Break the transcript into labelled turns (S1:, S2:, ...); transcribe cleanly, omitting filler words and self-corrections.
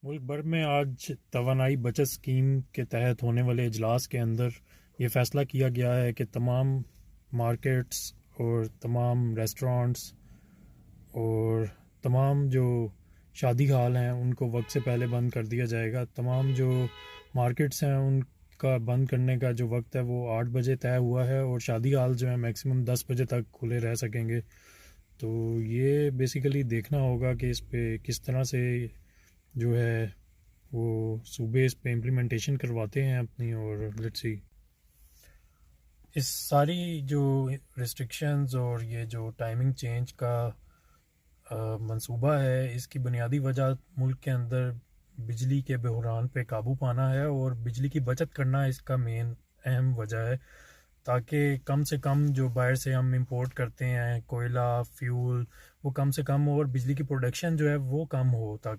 S1: मुल्क भर में आज तवानाई बचत स्कीम के तहत होने वाले इजलास के अंदर ये फ़ैसला किया गया है कि तमाम मार्केट्स और तमाम रेस्टोरेंट्स और तमाम जो शादी हाल हैं उनको वक्त से पहले बंद कर दिया जाएगा। तमाम जो मार्केट्स हैं उनका बंद करने का जो वक्त है वो 8 बजे तय हुआ है और शादी हाल जो है मैक्सिमम 10 बजे तक खुले रह सकेंगे। तो ये बेसिकली देखना होगा कि इस पे किस तरह से जो है वो सूबे इस पे इम्प्लीमेंटेशन करवाते हैं अपनी। और लेट्स सी इस सारी जो रिस्ट्रिक्शंस और ये जो टाइमिंग चेंज का मंसूबा है, इसकी बुनियादी वजह मुल्क के अंदर बिजली के बहरान पे काबू पाना है और बिजली की बचत करना इसका मेन अहम वजह है, ताकि कम से कम जो बाहर से हम इंपोर्ट करते हैं कोयला फ्यूल वो कम से कम और बिजली की प्रोडक्शन जो है वो कम हो, ताकि